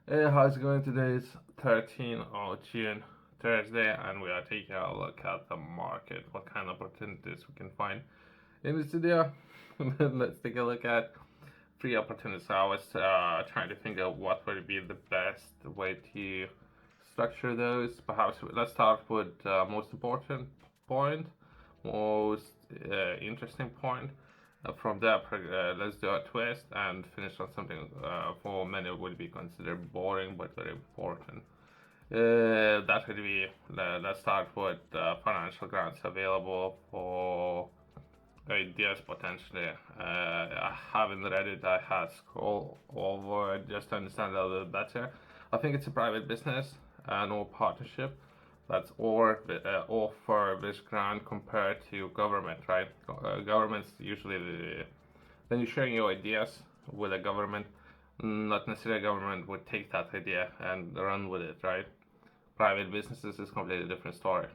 Hey, how's it going? Today is 13th of June, Thursday, and we are taking a look at the market, what kind of opportunities we can find in this video. Let's take a look at free opportunities. I was trying to think of what would be the best way to structure those. Perhaps let's start with most important point, most interesting point. From there, let's do a twist and finish on something for many would be considered boring but very important. That would be, let's start with financial grants available for ideas potentially. I haven't read it, I had scroll over just to understand a little bit better. I think it's a private business and or partnership that's offer this grant compared to government, right? Governments usually when you're sharing your ideas with a government, not necessarily a government would take that idea and run with it, right? Private businesses is completely different story.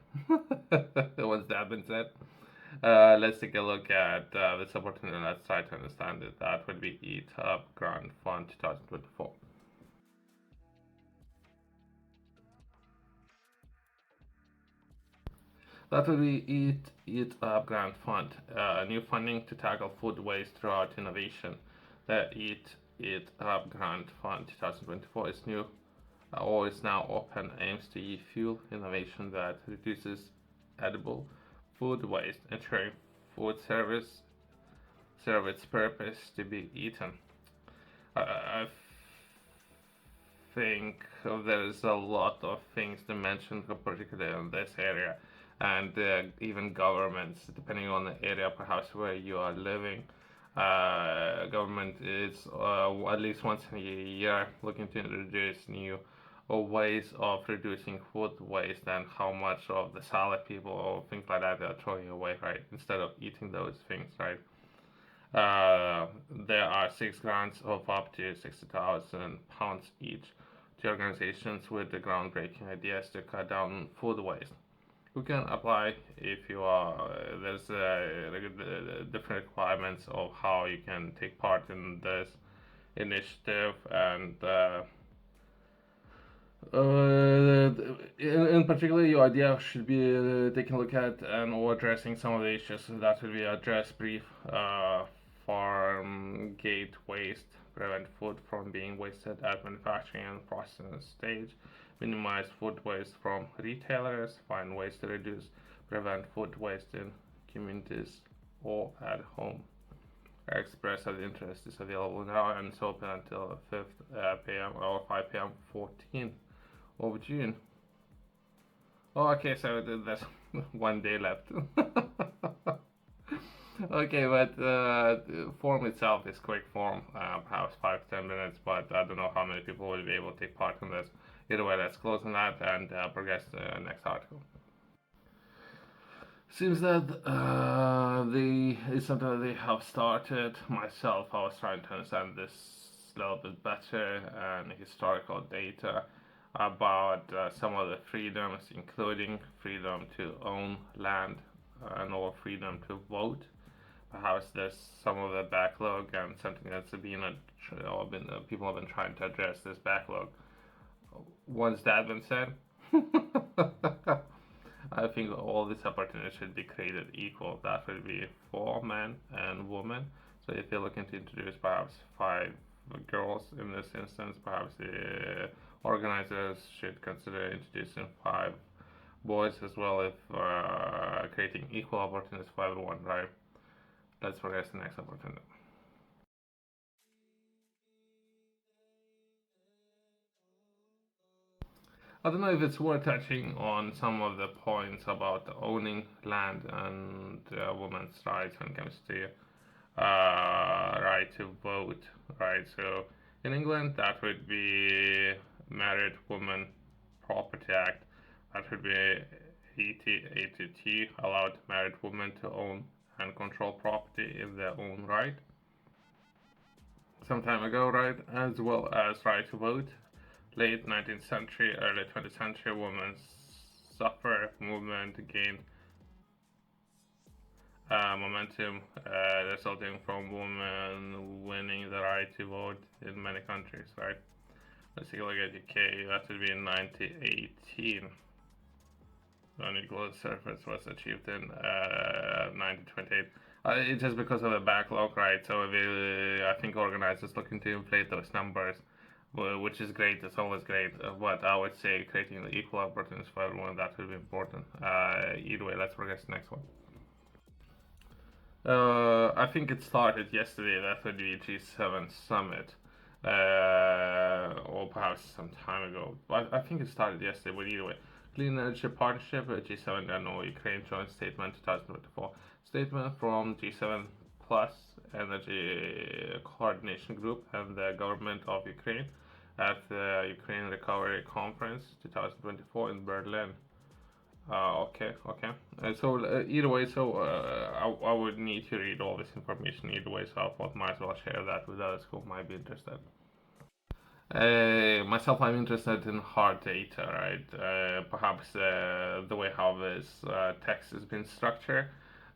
Once that been said, let's take a look at this opportunity. Let's try to understand it. That would be ETUB Grant Fund 2024. That would be Eat Up Grant Fund, new funding to tackle food waste throughout innovation. The Eat Up Grant Fund 2024 is new or is now open, aims to fuel innovation that reduces edible food waste, ensuring food serve its purpose to be eaten. I think there's a lot of things to mention, particularly in this area, and even governments, depending on the area, perhaps where you are living. Government is at least once a year looking to introduce new ways of reducing food waste and how much of the salad people or things like that are throwing away, right? Instead of eating those things, right? There are six grants of up to £60,000 each to organizations with the groundbreaking ideas to cut down food waste. You can apply if you are. There's different requirements of how you can take part in this initiative, and in particular, your idea should be taking a look at and or addressing some of the issues that will be addressed brief. Farm gate waste, prevent food from being wasted at manufacturing and processing stage, minimize food waste from retailers, find ways to reduce, prevent food waste in communities or at home. Express of interest is available now and it's open until 5th p.m. or 5 p.m. 14th of June. Oh, okay, so there's 1 day left. Okay, but the form itself is quick form, perhaps 5 to 10 minutes, but I don't know how many people will be able to take part in this. Either way, let's close on that and progress to the next article. Seems that it's something that they have started. Myself, I was trying to understand this a little bit better and historical data about some of the freedoms, including freedom to own land and or freedom to vote. Perhaps there's some of the backlog and something that's been people have been trying to address this backlog. Once that been said, I think all these opportunities should be created equal. That will be for men and women. So if you're looking to introduce perhaps 5 girls in this instance, perhaps the organizers should consider introducing 5 boys as well if creating equal opportunities for everyone, right? Let's progress to the next opportunity. I don't know if it's worth touching on some of the points about owning land and women's rights when it comes to right to vote, right? So in England, that would be Married Women Property Act. That would be 8082, allowed married women to own and control property in their own right. Some time ago, right? As well as right to vote. Late 19th century, early 20th century, women's suffrage movement gained momentum, resulting from women winning the right to vote in many countries, right? Let's take a look at UK. That would be in 1918. Unequal surface was achieved in 1928. It's just because of the backlog, right? So I think organizers looking to inflate those numbers, which is great. It's always great. But I would say creating the equal opportunities for everyone, that would be important. Either way, let's progress to the next one. I think it started yesterday. That would be G7 summit, or perhaps some time ago. But I think it started yesterday. But either way, Clean Energy Partnership, G7 and Ukraine joint statement 2024. Statement from G7 Plus Energy Coordination Group and the government of Ukraine at the Ukraine Recovery Conference 2024 in Berlin. Okay. Either way, I would need to read all this information either way, so I thought might as well share that with others who might be interested. Myself, I'm interested in hard data, right? Perhaps the way how this text has been structured,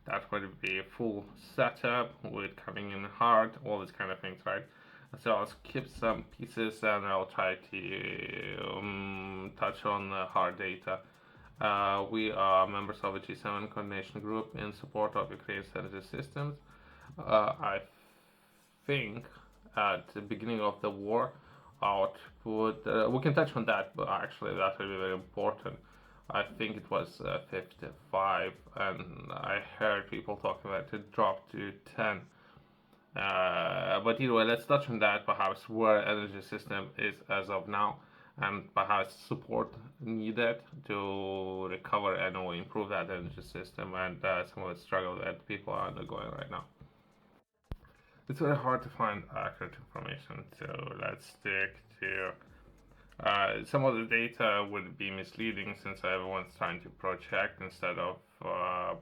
that would be a full setup with coming in hard, all these kind of things, right? So I'll skip some pieces and I'll try to touch on the hard data. We are members of the G7 coordination group in support of Ukraine's energy systems. I think at the beginning of the war, output, we can touch on that, but actually that will be very important. I think it was 55, and I heard people talking about it drop to 10. But either way, let's touch on that, perhaps where energy system is as of now, and perhaps support needed to recover and or improve that energy system, and some of the struggle that people are undergoing right now. It's very hard to find accurate information, so let's stick to some of the data would be misleading since everyone's trying to project instead of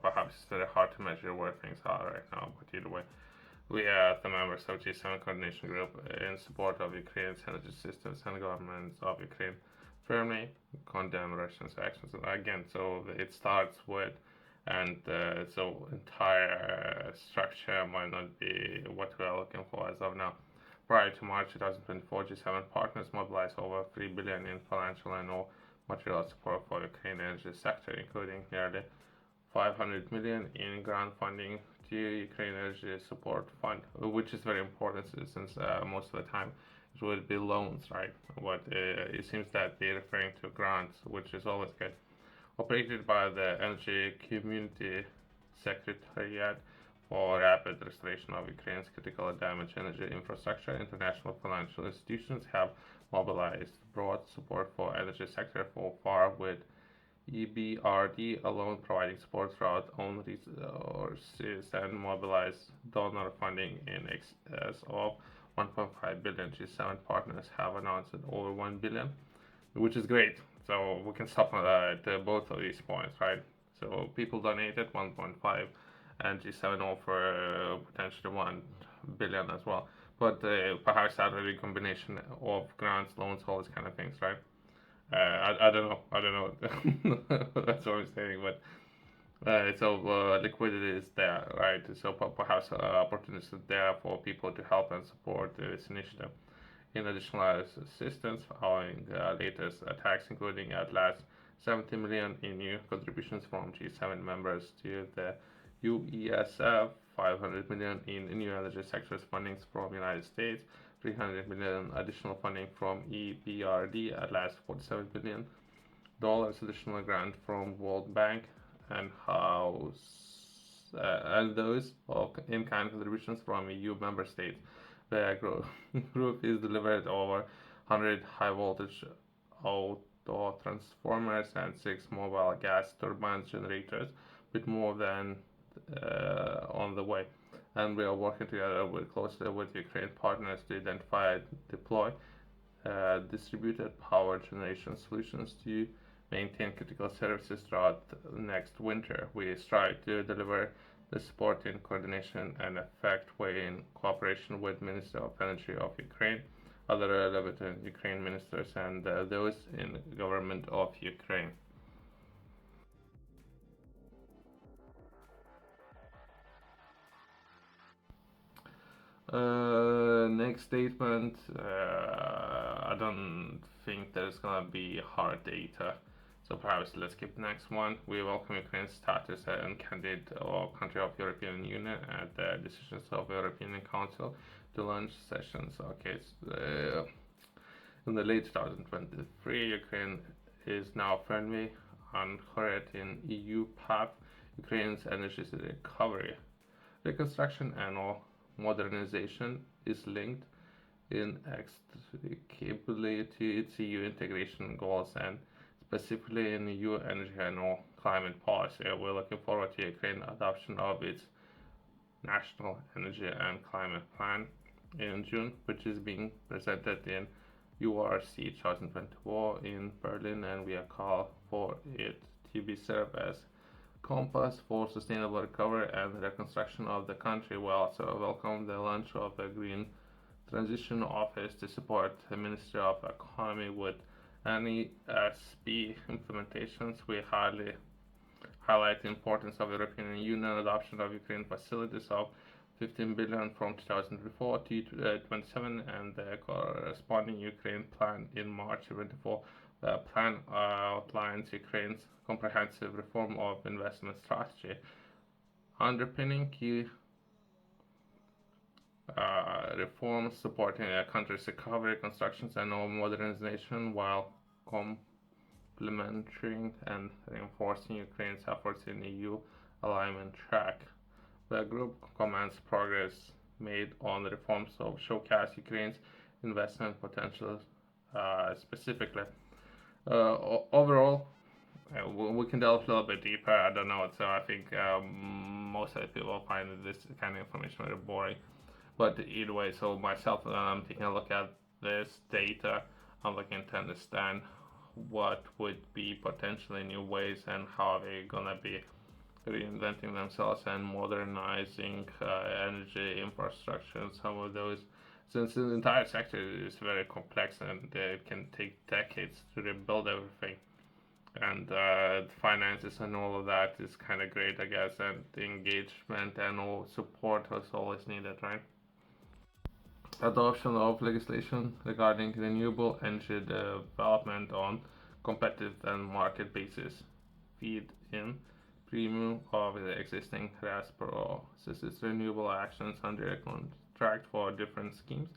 perhaps it's very hard to measure where things are right now. But either way, we are the members of G7 Coordination Group in support of Ukraine's energy systems and governments of Ukraine firmly condemn Russia's actions. Again, so it starts with, and so entire structure might not be what we are looking for as of now. Prior to March 2024, G7 partners mobilized over 3 billion in financial and all material support for Ukraine energy sector, including nearly 500 million in grant funding to Ukraine Energy Support Fund, which is very important since most of the time it would be loans, right? But it seems that they're referring to grants, which is always good. Operated by the Energy Community Secretariat for Rapid Restoration of Ukraine's critical damaged energy infrastructure, international financial institutions have mobilized broad support for energy sector so far, with EBRD alone providing support throughout own resources and mobilized donor funding in excess of 1.5 billion. G7 partners have announced over 1 billion, which is great. So we can stop at both of these points, right? So people donated 1.5 and G7 offer potentially 1 billion as well. But perhaps that will be a combination of grants, loans, all these kind of things, right? I don't know. That's what I'm saying, but liquidity is there, right? So perhaps opportunities are there for people to help and support this initiative. In additional assistance following latest attacks, including at last 70 million in new contributions from G7 members to the UESF, 500 million in new energy sectors funding from the United States, 300 million additional funding from EBRD, at last $47 billion additional grant from World Bank, and those in-kind contributions from EU member states. The group is delivered over 100 high voltage auto transformers and 6 mobile gas turbine generators, with more than on the way. And we are working together closely with Ukraine partners to identify and deploy distributed power generation solutions to maintain critical services throughout next winter. We strive to deliver the support in coordination and effect way in cooperation with Minister of Energy of Ukraine, other relevant Ukraine ministers, and those in government of Ukraine. Next statement. I don't think there's gonna be hard data, so perhaps let's skip the next one. We welcome Ukraine's status and candidate or country of European Union at the decisions of European Council to launch sessions. Okay, in the late 2023, Ukraine is now firmly anchored in EU path. Ukraine's energy recovery, reconstruction, and modernization is linked inextricably to its EU integration goals and specifically in EU energy and climate policy. We're looking forward to Ukraine adoption of its National Energy and Climate Plan in June, which is being presented in URC 2024 in Berlin, and we are called for it to be served as compass for sustainable recovery and reconstruction of the country. We also welcome the launch of the Green Transition Office to support the Ministry of Economy with NESP implementations. We highlight the importance of European Union adoption of Ukraine facilities of 15 billion from 2004 to 27 and the corresponding Ukraine plan in March 24. The plan outlines Ukraine's comprehensive reform of investment strategy, underpinning key reforms supporting a country's recovery, constructions, and modernization while complementing and reinforcing Ukraine's efforts in EU alignment track. The group commends progress made on the reforms of showcase Ukraine's investment potential specifically. Overall, we can delve a little bit deeper. I don't know, so I think most of the people find this kind of information very boring. But either way, so myself, I'm taking a look at this data. I'm looking to understand what would be potentially new ways and how they're gonna be reinventing themselves and modernizing energy infrastructure and some of those. Since the entire sector is very complex and it can take decades to rebuild everything, and finances and all of that is kind of great, I guess, and the engagement and all support is always needed, right? Adoption of legislation regarding renewable energy development on competitive and market basis feed in premium of the existing RAS processes, renewable actions under a contract for different schemes,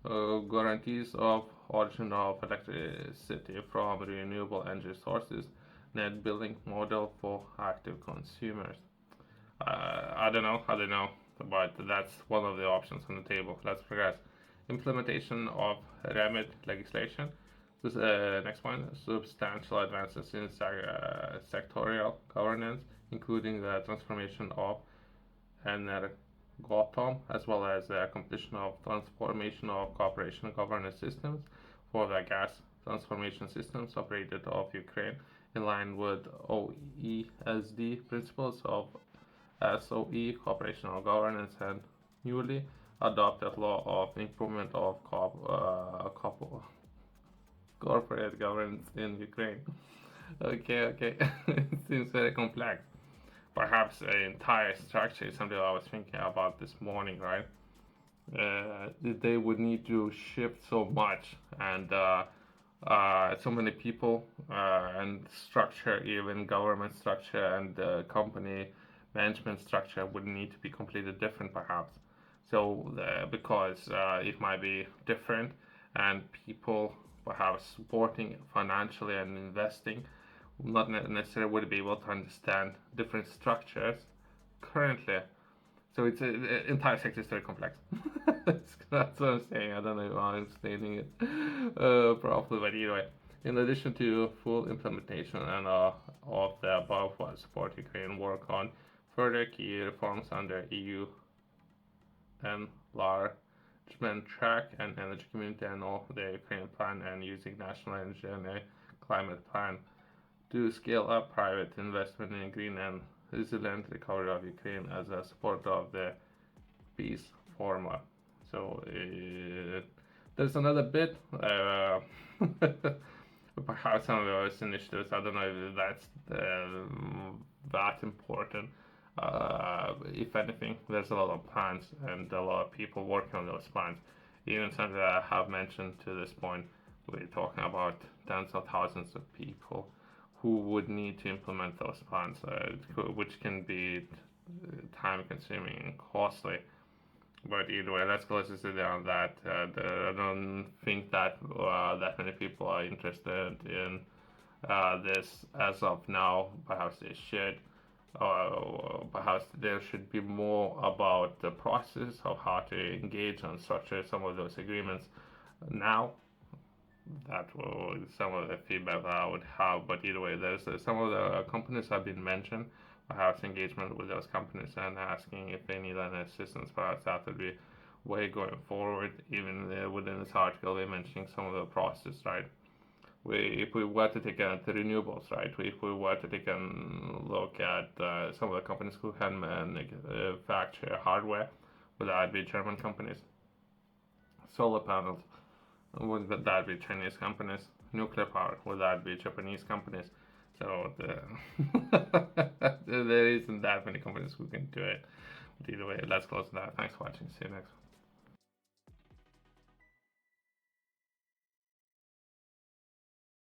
guarantees of origin of electricity from renewable energy sources, net billing model for active consumers. I don't know, but that's one of the options on the table. Let's progress. Implementation of REMIT legislation. This next one, substantial advances in sectorial governance, including the transformation of Energotom, as well as the completion of transformation of cooperation governance systems for the gas transformation systems operated of Ukraine, in line with OECD principles of SOE, operational governance, and newly adopted law of improvement of corporate governance in Ukraine. Okay. It seems very complex. Perhaps an entire structure is something I was thinking about this morning, right? They would need to shift so much and so many people and structure, even government structure and company management structure would need to be completely different, perhaps. So, because it might be different, and people perhaps supporting financially and investing not necessarily would be able to understand different structures currently. So it's the entire sector is very complex. That's what I'm saying. I don't know how I'm explaining it properly, but either way. In addition to full implementation and of the above, what support Ukraine work on further key reforms under EU enlargement track and energy community and all the Ukraine plan and using national energy and a climate plan to scale up private investment in green and resilient recovery of Ukraine as a support of the peace formula. So there's another bit, perhaps some of those initiatives. I don't know if that's that important. If anything, there's a lot of plans and a lot of people working on those plans. Even some that I have mentioned to this point, we're talking about tens of thousands of people who would need to implement those plans, which can be time consuming and costly. But either way, let's close this video on that. I don't think that that many people are interested in this as of now. Perhaps they should. Perhaps there should be more about the process of how to engage and structure some of those agreements now. That will some of the feedback that I would have. But either way, there's some of the companies have been mentioned. Perhaps engagement with those companies and asking if they need any assistance. Perhaps that would be way going forward. Even within this article, we're mentioning some of the process, right? If we were to take the renewables, right? If we were to take a look at some of the companies who can manufacture hardware, would that be German companies? Solar panels, would that be Chinese companies? Nuclear power, would that be Japanese companies? So there isn't that many companies who can do it. But either way, let's close that. Thanks for watching. See you next one.